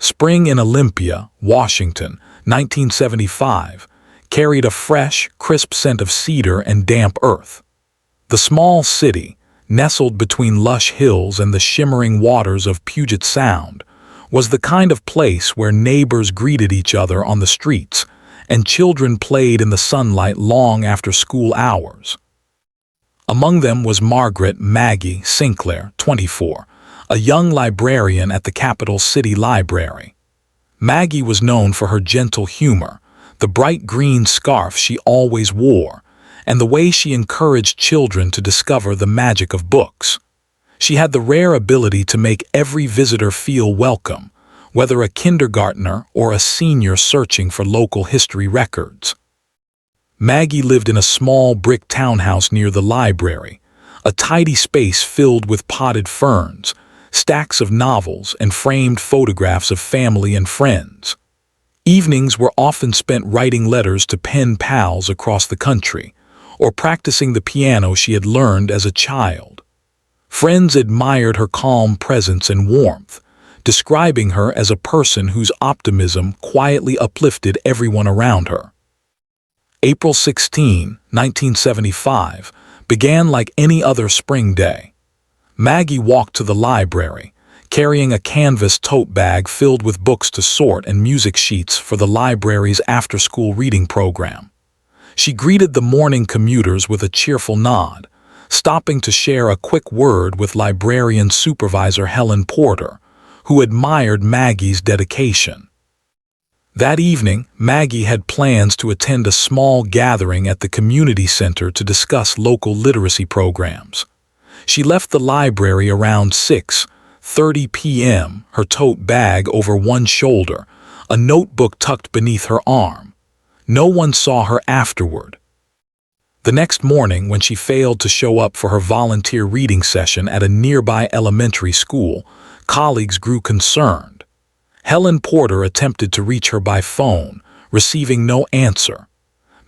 Spring in Olympia, Washington, 1975, carried a fresh, crisp scent of cedar and damp earth. The small city, nestled between lush hills and the shimmering waters of Puget Sound, was the kind of place where neighbors greeted each other on the streets and children played in the sunlight long after school hours. Among them was Margaret Maggie Sinclair, 24, a young librarian at the Capital City Library. Maggie was known for her gentle humor, the bright green scarf she always wore, and the way she encouraged children to discover the magic of books. She had the rare ability to make every visitor feel welcome, whether a kindergartner or a senior searching for local history records. Maggie lived in a small brick townhouse near the library, a tidy space filled with potted ferns, stacks of novels, and framed photographs of family and friends. Evenings were often spent writing letters to pen pals across the country, or practicing the piano she had learned as a child. Friends admired her calm presence and warmth, describing her as a person whose optimism quietly uplifted everyone around her. April 16, 1975, began like any other spring day. Maggie walked to the library, carrying a canvas tote bag filled with books to sort and music sheets for the library's after-school reading program. She greeted the morning commuters with a cheerful nod, stopping to share a quick word with librarian supervisor Helen Porter, who admired Maggie's dedication. That evening, Maggie had plans to attend a small gathering at the community center to discuss local literacy programs. She left the library around 6:30 p.m., her tote bag over one shoulder, a notebook tucked beneath her arm. No one saw her afterward. The next morning, when she failed to show up for her volunteer reading session at a nearby elementary school, colleagues grew concerned. Helen Porter attempted to reach her by phone, receiving no answer.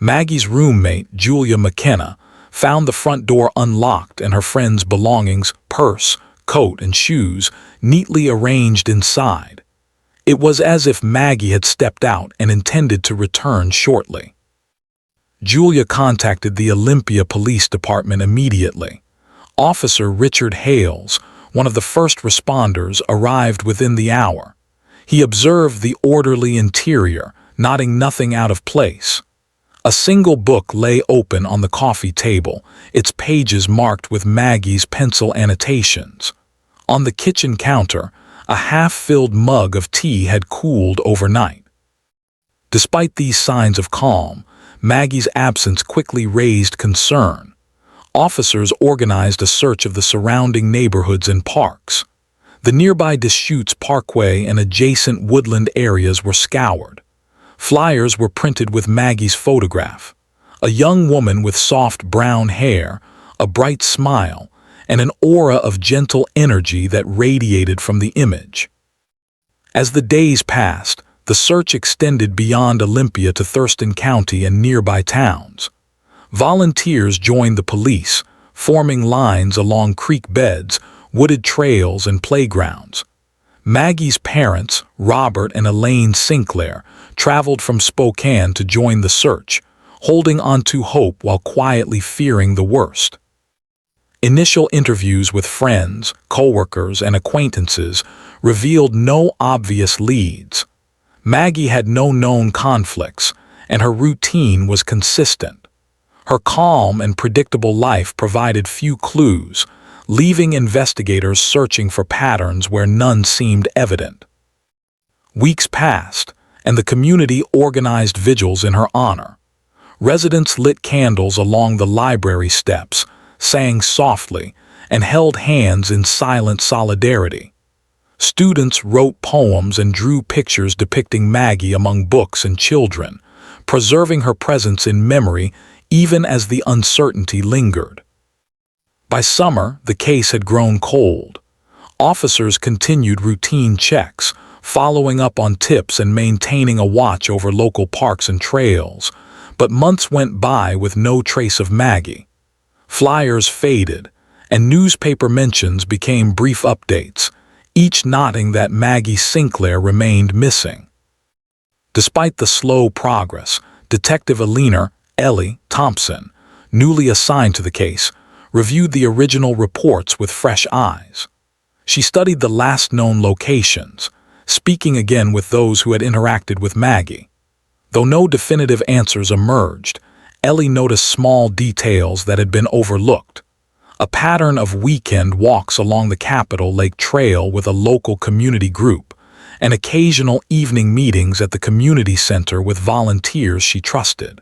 Maggie's roommate, Julia McKenna, found the front door unlocked and her friend's belongings, purse, coat, and shoes, neatly arranged inside. It was as if Maggie had stepped out and intended to return shortly. Julia contacted the Olympia Police Department immediately. Officer Richard Hales, one of the first responders, arrived within the hour. He observed the orderly interior, noting nothing out of place. A single book lay open on the coffee table, its pages marked with Maggie's pencil annotations. On the kitchen counter, a half-filled mug of tea had cooled overnight. Despite these signs of calm, Maggie's absence quickly raised concern. Officers organized a search of the surrounding neighborhoods and parks. The nearby Deschutes Parkway and adjacent woodland areas were scoured. Flyers were printed with Maggie's photograph, a young woman with soft brown hair, a bright smile, and an aura of gentle energy that radiated from the image. As the days passed, the search extended beyond Olympia to Thurston County and nearby towns. Volunteers joined the police, forming lines along creek beds, wooded trails, and playgrounds. Maggie's parents, Robert and Elaine Sinclair, traveled from Spokane to join the search, holding on to hope while quietly fearing the worst. Initial interviews with friends, coworkers, and acquaintances revealed no obvious leads. Maggie had no known conflicts, and her routine was consistent. Her calm and predictable life provided few clues, leaving investigators searching for patterns where none seemed evident. Weeks passed, and the community organized vigils in her honor. Residents lit candles along the library steps, sang softly, and held hands in silent solidarity. Students wrote poems and drew pictures depicting Maggie among books and children, preserving her presence in memory even as the uncertainty lingered. By summer, the case had grown cold. Officers continued routine checks, following up on tips and maintaining a watch over local parks and trails, but months went by with no trace of Maggie. Flyers faded, and newspaper mentions became brief updates, each noting that Maggie Sinclair remained missing. Despite the slow progress, Detective Ellie Thompson, newly assigned to the case, reviewed the original reports with fresh eyes. She studied the last known locations, speaking again with those who had interacted with Maggie. Though no definitive answers emerged, Ellie noticed small details that had been overlooked. A pattern of weekend walks along the Capitol Lake Trail with a local community group, and occasional evening meetings at the community center with volunteers she trusted.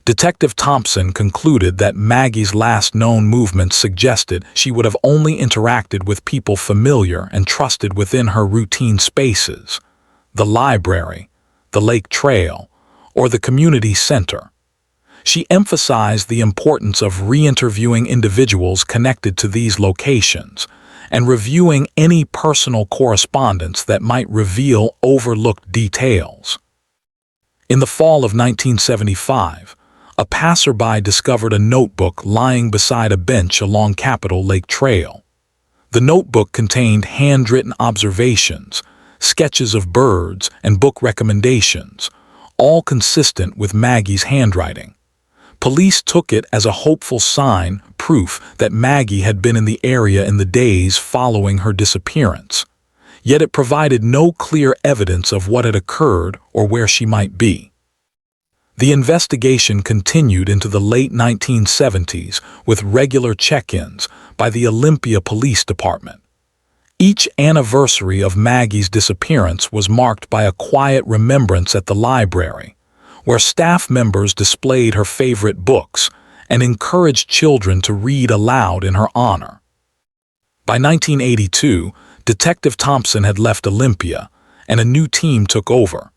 Detective Thompson concluded that Maggie's last known movements suggested she would have only interacted with people familiar and trusted within her routine spaces: the library, the lake trail, or the community center. She emphasized the importance of re-interviewing individuals connected to these locations and reviewing any personal correspondence that might reveal overlooked details. In the fall of 1975, a passerby discovered a notebook lying beside a bench along Capitol Lake Trail. The notebook contained handwritten observations, sketches of birds, and book recommendations, all consistent with Maggie's handwriting. Police took it as a hopeful sign, proof that Maggie had been in the area in the days following her disappearance. Yet it provided no clear evidence of what had occurred or where she might be. The investigation continued into the late 1970s with regular check-ins by the Olympia Police Department. Each anniversary of Maggie's disappearance was marked by a quiet remembrance at the library, where staff members displayed her favorite books and encouraged children to read aloud in her honor. By 1982, Detective Thompson had left Olympia, and a new team took over.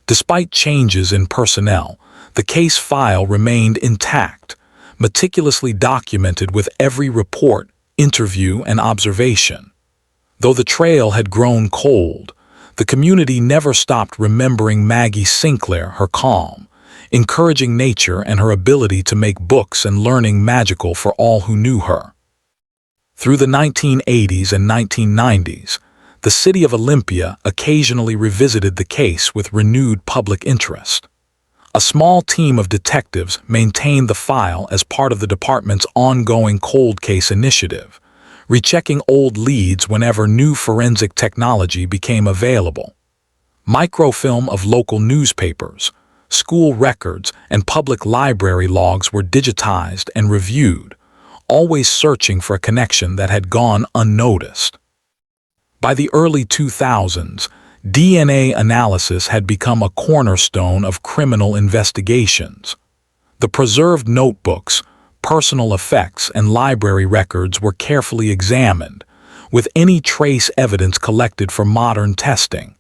Despite changes in personnel, the case file remained intact, meticulously documented with every report, interview, and observation. Though the trail had grown cold, the community never stopped remembering Maggie Sinclair, her calm, encouraging nature, and her ability to make books and learning magical for all who knew her. Through the 1980s and 1990s, the city of Olympia occasionally revisited the case with renewed public interest. A small team of detectives maintained the file as part of the department's ongoing cold case initiative, rechecking old leads whenever new forensic technology became available. Microfilm of local newspapers, school records, and public library logs were digitized and reviewed, always searching for a connection that had gone unnoticed. By the early 2000s, DNA analysis had become a cornerstone of criminal investigations. The preserved notebooks, personal effects, and library records were carefully examined, with any trace evidence collected for modern testing.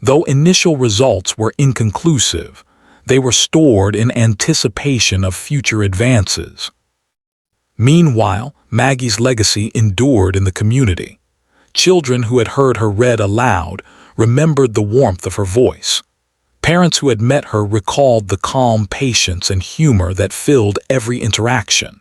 Though initial results were inconclusive, they were stored in anticipation of future advances. Meanwhile, Maggie's legacy endured in the community. Children who had heard her read aloud remembered the warmth of her voice. Parents who had met her recalled the calm patience and humor that filled every interaction.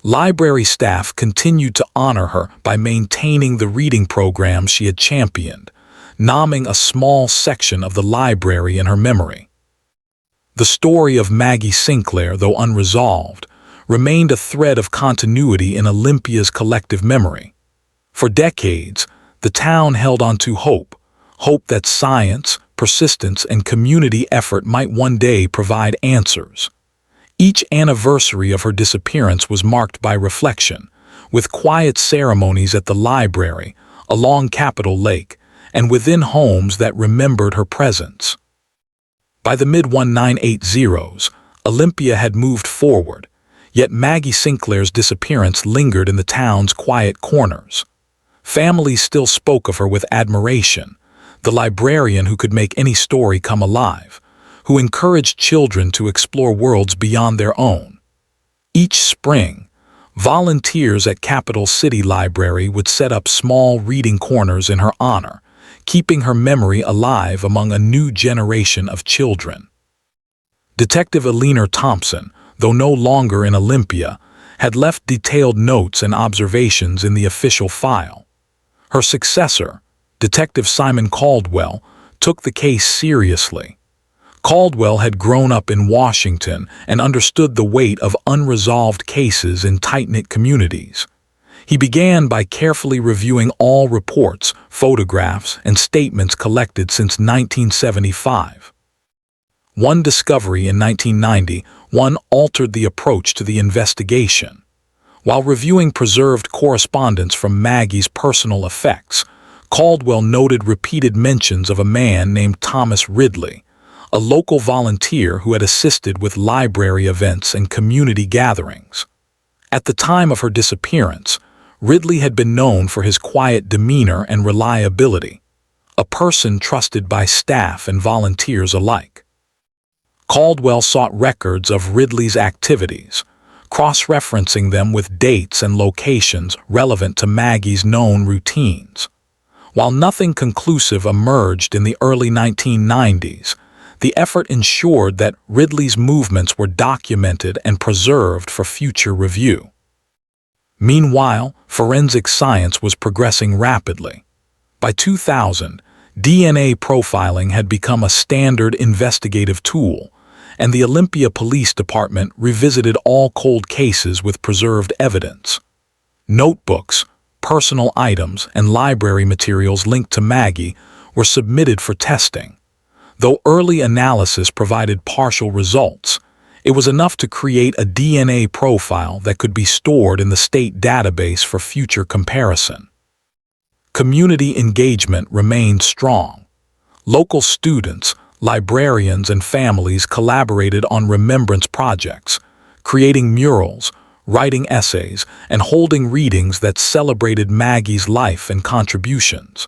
Library staff continued to honor her by maintaining the reading programs she had championed, nomming a small section of the library in her memory. The story of Maggie Sinclair, though unresolved, remained a thread of continuity in Olympia's collective memory. For decades, the town held on to hope that science, persistence, and community effort might one day provide answers. Each anniversary of her disappearance was marked by reflection, with quiet ceremonies at the library, along Capitol Lake, and within homes that remembered her presence. By the mid-1980s, Olympia had moved forward, yet Maggie Sinclair's disappearance lingered in the town's quiet corners. Families still spoke of her with admiration, the librarian who could make any story come alive, who encouraged children to explore worlds beyond their own. Each spring, volunteers at Capital City Library would set up small reading corners in her honor, keeping her memory alive among a new generation of children. Detective Ellie Thompson, though no longer in Olympia, had left detailed notes and observations in the official file. Her successor, Detective Simon Caldwell, took the case seriously. Caldwell had grown up in Washington and understood the weight of unresolved cases in tight-knit communities. He began by carefully reviewing all reports, photographs, and statements collected since 1975. One discovery in 1991 altered the approach to the investigation. While reviewing preserved correspondence from Maggie's personal effects, Caldwell noted repeated mentions of a man named Thomas Ridley, a local volunteer who had assisted with library events and community gatherings. At the time of her disappearance, Ridley had been known for his quiet demeanor and reliability, a person trusted by staff and volunteers alike. Caldwell sought records of Ridley's activities, cross-referencing them with dates and locations relevant to Maggie's known routines. While nothing conclusive emerged in the early 1990s, the effort ensured that Ridley's movements were documented and preserved for future review. Meanwhile, forensic science was progressing rapidly. By 2000, DNA profiling had become a standard investigative tool, and the Olympia Police Department revisited all cold cases with preserved evidence. Notebooks, personal items, and library materials linked to Maggie were submitted for testing. Though early analysis provided partial results, it was enough to create a DNA profile that could be stored in the state database for future comparison. Community engagement remained strong. Local students, librarians, and families collaborated on remembrance projects, creating murals, writing essays, and holding readings that celebrated Maggie's life and contributions.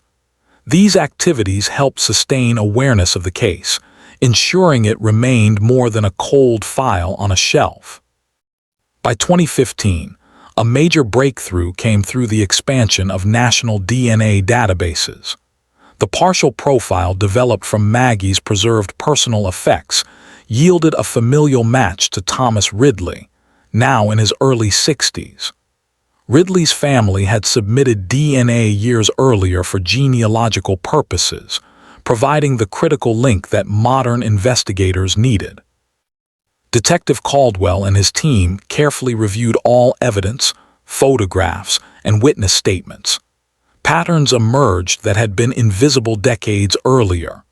These activities helped sustain awareness of the case, ensuring it remained more than a cold file on a shelf. By 2015, a major breakthrough came through the expansion of national DNA databases. The partial profile developed from Maggie's preserved personal effects yielded a familial match to Thomas Ridley, now in his early 60s. Ridley's family had submitted DNA years earlier for genealogical purposes, providing the critical link that modern investigators needed. Detective Caldwell and his team carefully reviewed all evidence, photographs, and witness statements. Patterns emerged that had been invisible decades earlier.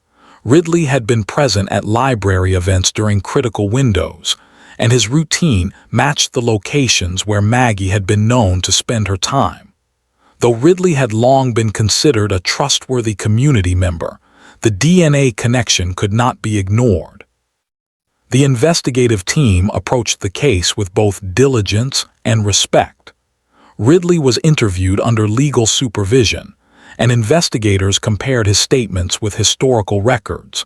Ridley had been present at library events during critical windows, and his routine matched the locations where Maggie had been known to spend her time. Though Ridley had long been considered a trustworthy community member, the DNA connection could not be ignored. The investigative team approached the case with both diligence and respect. Ridley was interviewed under legal supervision, and investigators compared his statements with historical records.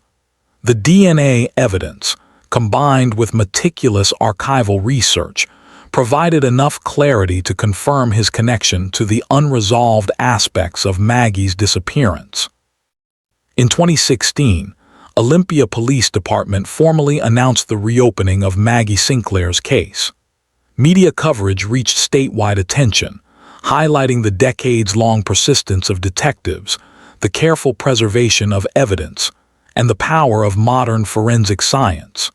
The DNA evidence, combined with meticulous archival research, provided enough clarity to confirm his connection to the unresolved aspects of Maggie's disappearance. In 2016, Olympia Police Department formally announced the reopening of Maggie Sinclair's case. Media coverage reached statewide attention, highlighting the decades-long persistence of detectives, the careful preservation of evidence, and the power of modern forensic science.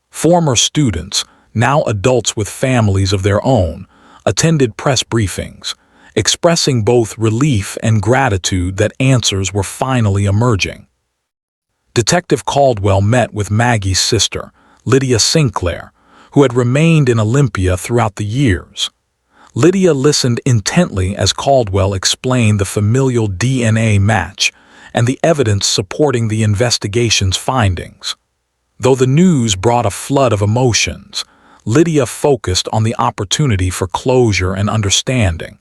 Former students, now adults with families of their own, attended press briefings, expressing both relief and gratitude that answers were finally emerging. Detective Caldwell met with Maggie's sister, Lydia Sinclair, who had remained in Olympia throughout the years. Lydia listened intently as Caldwell explained the familial DNA match and the evidence supporting the investigation's findings. Though the news brought a flood of emotions, Lydia focused on the opportunity for closure and understanding.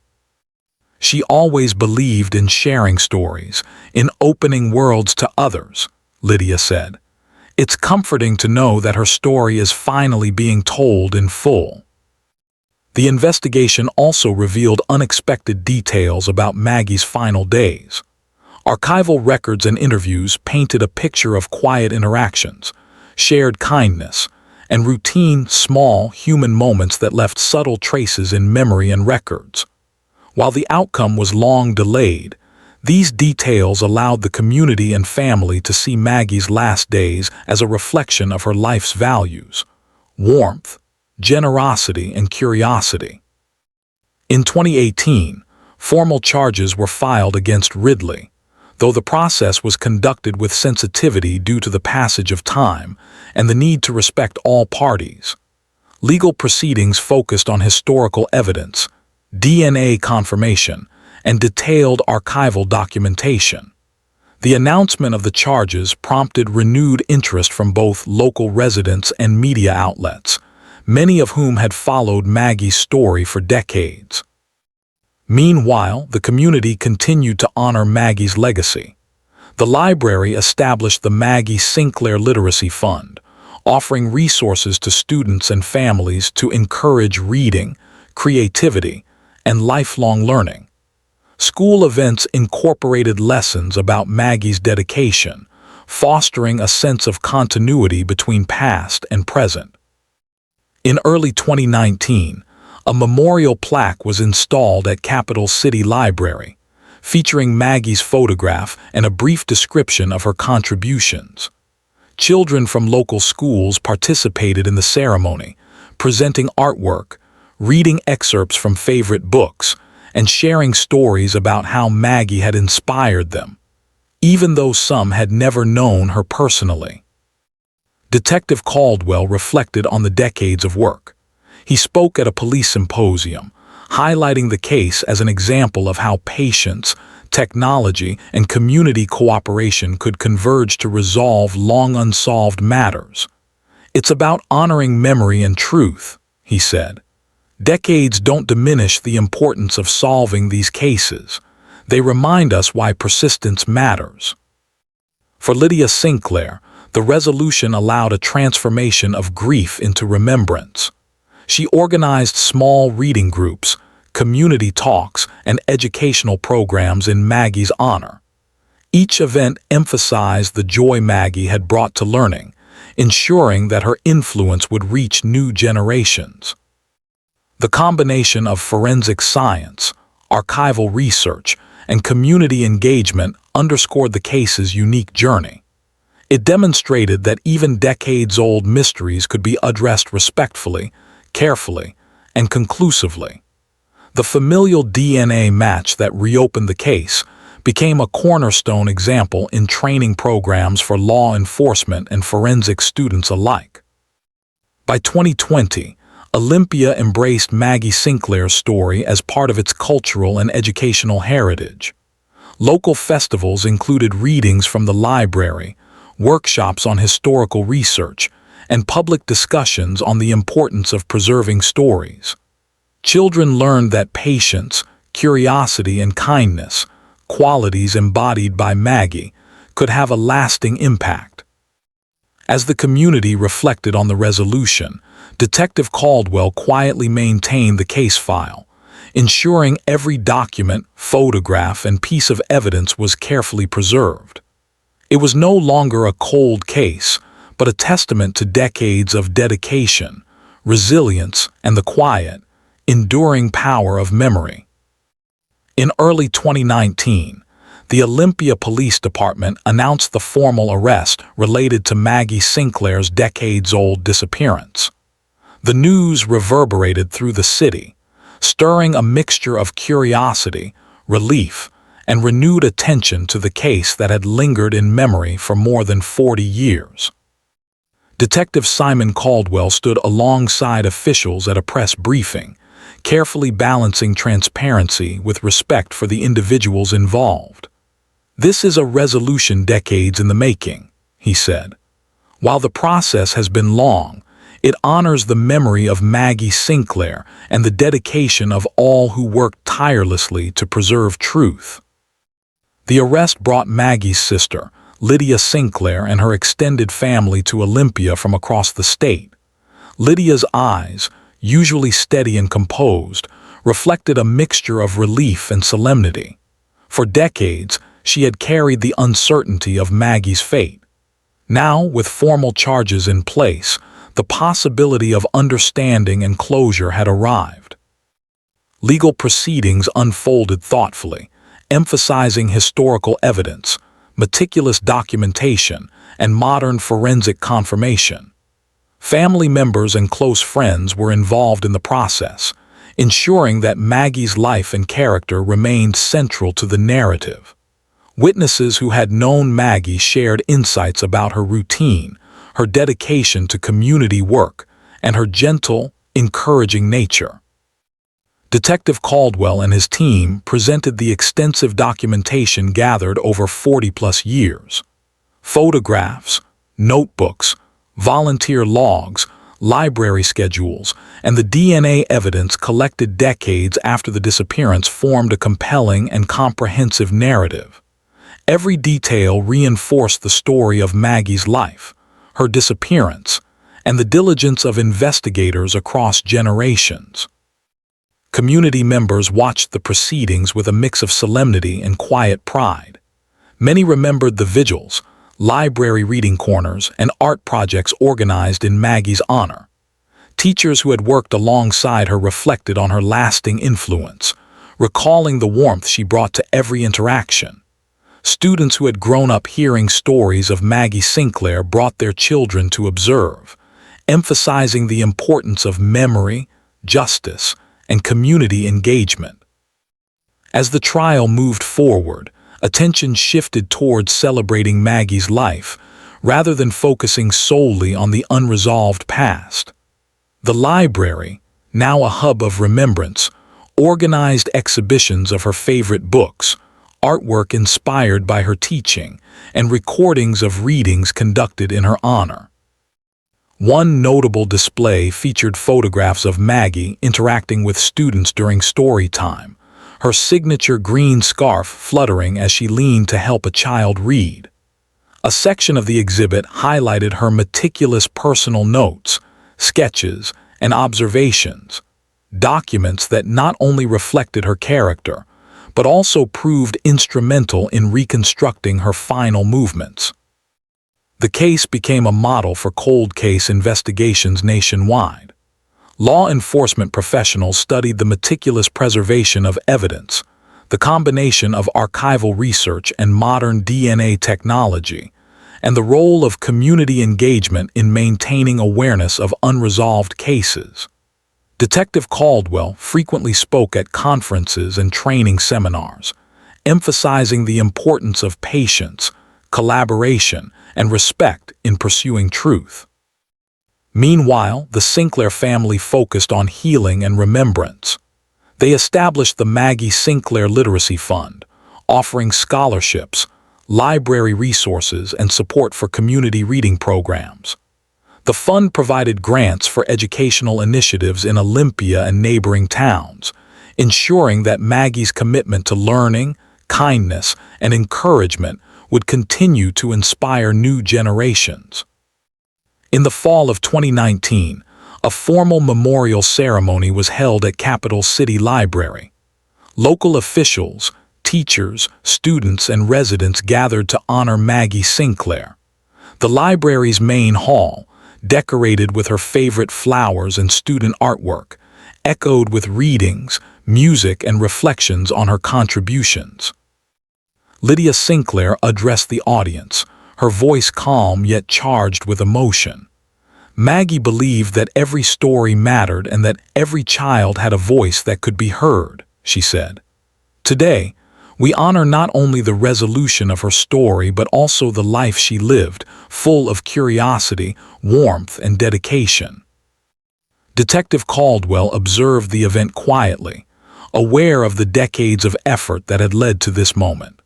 She always believed in sharing stories, in opening worlds to others, Lydia said. It's comforting to know that her story is finally being told in full. The investigation also revealed unexpected details about Maggie's final days. Archival records and interviews painted a picture of quiet interactions, shared kindness, and routine, small, human moments that left subtle traces in memory and records. While the outcome was long delayed, These details allowed the community and family to see Maggie's last days as a reflection of her life's values: warmth, generosity, and curiosity. In 2018, formal charges were filed against Ridley, though the process was conducted with sensitivity due to the passage of time and the need to respect all parties. Legal proceedings focused on historical evidence, DNA confirmation, and detailed archival documentation. The announcement of the charges prompted renewed interest from both local residents and media outlets, many of whom had followed Maggie's story for decades. Meanwhile, the community continued to honor Maggie's legacy. The library established the Maggie Sinclair Literacy Fund, offering resources to students and families to encourage reading, creativity, and lifelong learning. School events incorporated lessons about Maggie's dedication, fostering a sense of continuity between past and present. In early 2019, a memorial plaque was installed at Capital City Library, featuring Maggie's photograph and a brief description of her contributions. Children from local schools participated in the ceremony, presenting artwork, reading excerpts from favorite books, and sharing stories about how Maggie had inspired them, even though some had never known her personally. Detective Caldwell reflected on the decades of work. He spoke at a police symposium, highlighting the case as an example of how patience, technology, and community cooperation could converge to resolve long unsolved matters. "It's about honoring memory and truth," he said. "Decades don't diminish the importance of solving these cases. They remind us why persistence matters." For Lydia Sinclair, the resolution allowed a transformation of grief into remembrance. She organized small reading groups, community talks, and educational programs in Maggie's honor. Each event emphasized the joy Maggie had brought to learning, ensuring that her influence would reach new generations. The combination of forensic science, archival research, and community engagement underscored the case's unique journey. It demonstrated that even decades-old mysteries could be addressed respectfully, carefully, and conclusively. The familial DNA match that reopened the case became a cornerstone example in training programs for law enforcement and forensic students alike. By 2020, Olympia embraced Maggie Sinclair's story as part of its cultural and educational heritage. Local festivals included readings from the library, workshops on historical research, and public discussions on the importance of preserving stories. Children learned that patience, curiosity, and kindness, qualities embodied by Maggie, could have a lasting impact. As the community reflected on the resolution, Detective Caldwell quietly maintained the case file, ensuring every document, photograph, and piece of evidence was carefully preserved. It was no longer a cold case, but a testament to decades of dedication, resilience, and the quiet, enduring power of memory. In early 2019, the Olympia Police Department announced the formal arrest related to Maggie Sinclair's decades-old disappearance. The news reverberated through the city, stirring a mixture of curiosity, relief, and renewed attention to the case that had lingered in memory for more than 40 years. Detective Simon Caldwell stood alongside officials at a press briefing, carefully balancing transparency with respect for the individuals involved. "This is a resolution decades in the making," he said. "While the process has been long, it honors the memory of Maggie Sinclair and the dedication of all who worked tirelessly to preserve truth." The arrest brought Maggie's sister, Lydia Sinclair, and her extended family to Olympia from across the state. Lydia's eyes, usually steady and composed, reflected a mixture of relief and solemnity. For decades, she had carried the uncertainty of Maggie's fate. Now, with formal charges in place, the possibility of understanding and closure had arrived. Legal proceedings unfolded thoughtfully, emphasizing historical evidence, meticulous documentation, and modern forensic confirmation. Family members and close friends were involved in the process, ensuring that Maggie's life and character remained central to the narrative. Witnesses who had known Maggie shared insights about her routine, her dedication to community work, and her gentle, encouraging nature. Detective Caldwell and his team presented the extensive documentation gathered over 40-plus years. Photographs, notebooks, volunteer logs, library schedules, and the DNA evidence collected decades after the disappearance formed a compelling and comprehensive narrative. Every detail reinforced the story of Maggie's life, her disappearance, and the diligence of investigators across generations. Community members watched the proceedings with a mix of solemnity and quiet pride. Many remembered the vigils, library reading corners, and art projects organized in Maggie's honor. Teachers who had worked alongside her reflected on her lasting influence, recalling the warmth she brought to every interaction. Students who had grown up hearing stories of Maggie Sinclair brought their children to observe, emphasizing the importance of memory, justice, and community engagement. As the trial moved forward, attention shifted towards celebrating Maggie's life, rather than focusing solely on the unresolved past. The library, now a hub of remembrance, organized exhibitions of her favorite books, artwork inspired by her teaching, and recordings of readings conducted in her honor. One notable display featured photographs of Maggie interacting with students during story time, her signature green scarf fluttering as she leaned to help a child read. A section of the exhibit highlighted her meticulous personal notes, sketches, and observations, documents that not only reflected her character, but also proved instrumental in reconstructing her final movements. The case became a model for cold case investigations nationwide. Law enforcement professionals studied the meticulous preservation of evidence, the combination of archival research and modern DNA technology, and the role of community engagement in maintaining awareness of unresolved cases. Detective Caldwell frequently spoke at conferences and training seminars, emphasizing the importance of patience, collaboration, and respect in pursuing truth. Meanwhile, the Sinclair family focused on healing and remembrance. They established the Maggie Sinclair Literacy Fund, offering scholarships, library resources, and support for community reading programs. The fund provided grants for educational initiatives in Olympia and neighboring towns, ensuring that Maggie's commitment to learning, kindness, and encouragement would continue to inspire new generations. In the fall of 2019, a formal memorial ceremony was held at Capital City Library. Local officials, teachers, students, and residents gathered to honor Maggie Sinclair. The library's main hall, decorated with her favorite flowers and student artwork, echoed with readings, music, and reflections on her contributions. Lydia Sinclair addressed the audience, her voice calm yet charged with emotion. Maggie believed that every story mattered and that every child had a voice that could be heard, she said. Today, we honor not only the resolution of her story but also the life she lived, full of curiosity, warmth, and dedication. Detective Caldwell observed the event quietly, aware of the decades of effort that had led to this moment.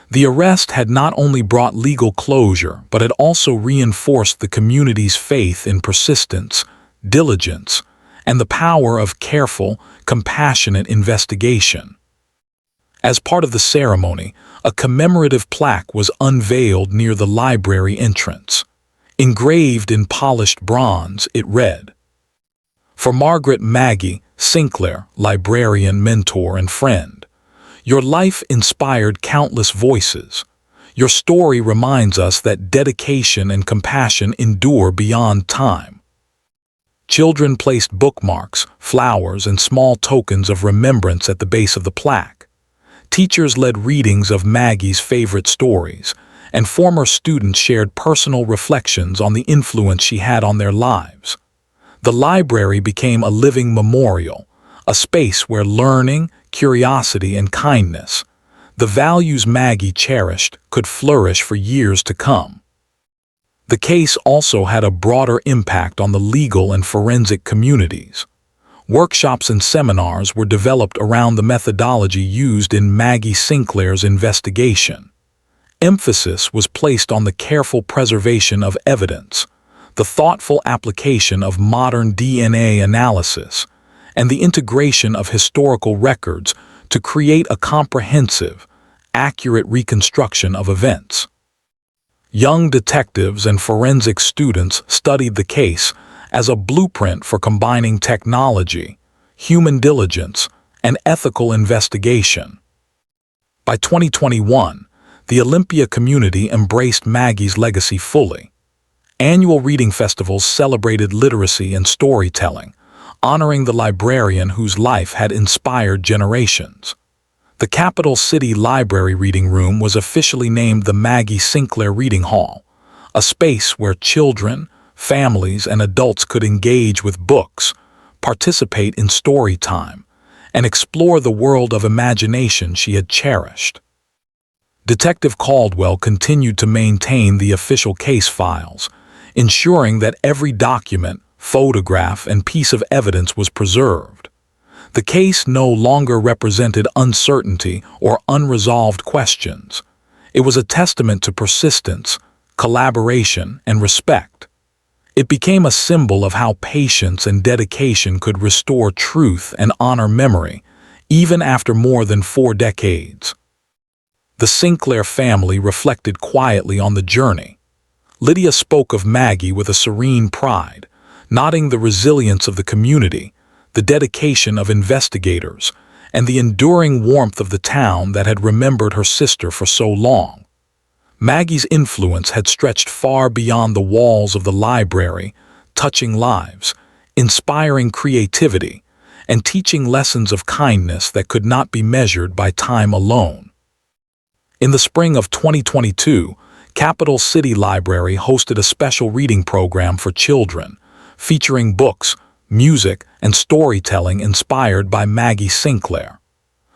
The arrest had not only brought legal closure, but had also reinforced the community's faith in persistence, diligence, and the power of careful, compassionate investigation. As part of the ceremony, a commemorative plaque was unveiled near the library entrance. Engraved in polished bronze, it read, "For Margaret Maggie Sinclair, librarian, mentor, and friend. Your life inspired countless voices. Your story reminds us that dedication and compassion endure beyond time." Children placed bookmarks, flowers, and small tokens of remembrance at the base of the plaque. Teachers led readings of Maggie's favorite stories, and former students shared personal reflections on the influence she had on their lives. The library became a living memorial, a space where learning, curiosity, and kindness, the values Maggie cherished, could flourish for years to come. The case also had a broader impact on the legal and forensic communities. Workshops and seminars were developed around the methodology used in Maggie Sinclair's investigation. Emphasis was placed on the careful preservation of evidence, the thoughtful application of modern DNA analysis, and the integration of historical records to create a comprehensive, accurate reconstruction of events. Young detectives and forensic students studied the case as a blueprint for combining technology, human diligence, and ethical investigation. By 2021, the Olympia community embraced Maggie's legacy fully. Annual reading festivals celebrated literacy and storytelling, honoring the librarian whose life had inspired generations. The Capital City Library Reading Room was officially named the Maggie Sinclair Reading Hall, a space where children, families, and adults could engage with books, participate in story time, and explore the world of imagination she had cherished. Detective Caldwell continued to maintain the official case files, ensuring that every document, photograph, and piece of evidence was preserved. The case no longer represented uncertainty or unresolved questions. It was a testament to persistence, collaboration, and respect. It became a symbol of how patience and dedication could restore truth and honor memory, even after more than 4 decades. The Sinclair family reflected quietly on the journey. Lydia spoke of Maggie with a serene pride, noting the resilience of the community, the dedication of investigators, and the enduring warmth of the town that had remembered her sister for so long. Maggie's influence had stretched far beyond the walls of the library, touching lives, inspiring creativity, and teaching lessons of kindness that could not be measured by time alone. In the spring of 2022, Capital City Library hosted a special reading program for children, featuring books, music, and storytelling inspired by Maggie Sinclair.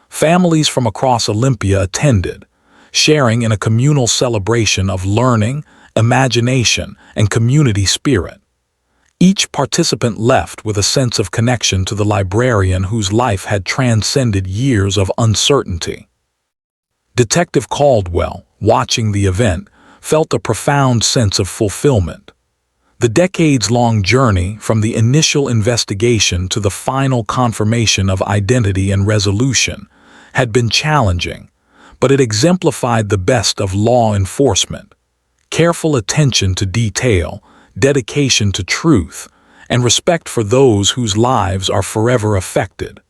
Families from across Olympia attended, sharing in a communal celebration of learning, imagination, and community spirit. Each participant left with a sense of connection to the librarian whose life had transcended years of uncertainty. Detective Caldwell, watching the event, felt a profound sense of fulfillment. The decades-long journey from the initial investigation to the final confirmation of identity and resolution had been challenging, but it exemplified the best of law enforcement: careful attention to detail, dedication to truth, and respect for those whose lives are forever affected.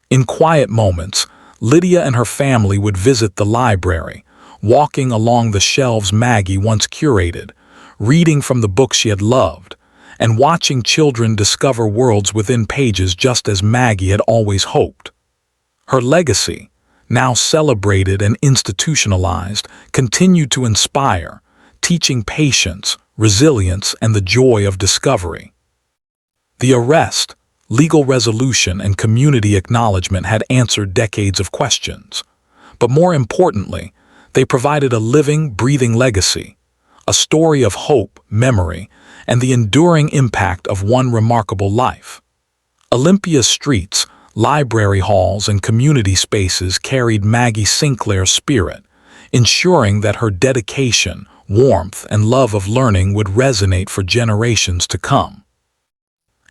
In quiet moments, Lydia and her family would visit the library, walking along the shelves Maggie once curated, reading from the books she had loved, and watching children discover worlds within pages just as Maggie had always hoped. Her legacy, now celebrated and institutionalized, continued to inspire, teaching patience, resilience, and the joy of discovery. The arrest, legal resolution, and community acknowledgement had answered decades of questions. But more importantly, they provided a living, breathing legacy, a story of hope, memory, and the enduring impact of one remarkable life. Olympia's streets, library halls, and community spaces carried Maggie Sinclair's spirit, ensuring that her dedication, warmth, and love of learning would resonate for generations to come.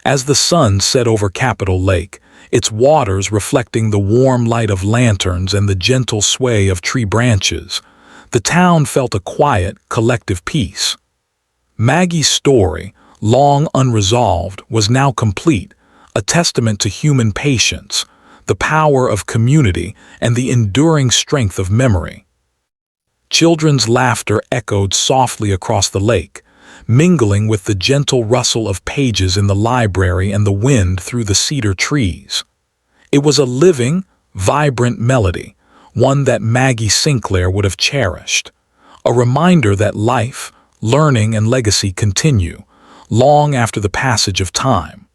As the sun set over Capitol Lake, its waters reflecting the warm light of lanterns and the gentle sway of tree branches, the town felt a quiet, collective peace. Maggie's story, long unresolved, was now complete, a testament to human patience, the power of community, and the enduring strength of memory. Children's laughter echoed softly across the lake, mingling with the gentle rustle of pages in the library and the wind through the cedar trees. It was a living, vibrant melody, one that Maggie Sinclair would have cherished. A reminder that life, learning, and legacy continue long after the passage of time.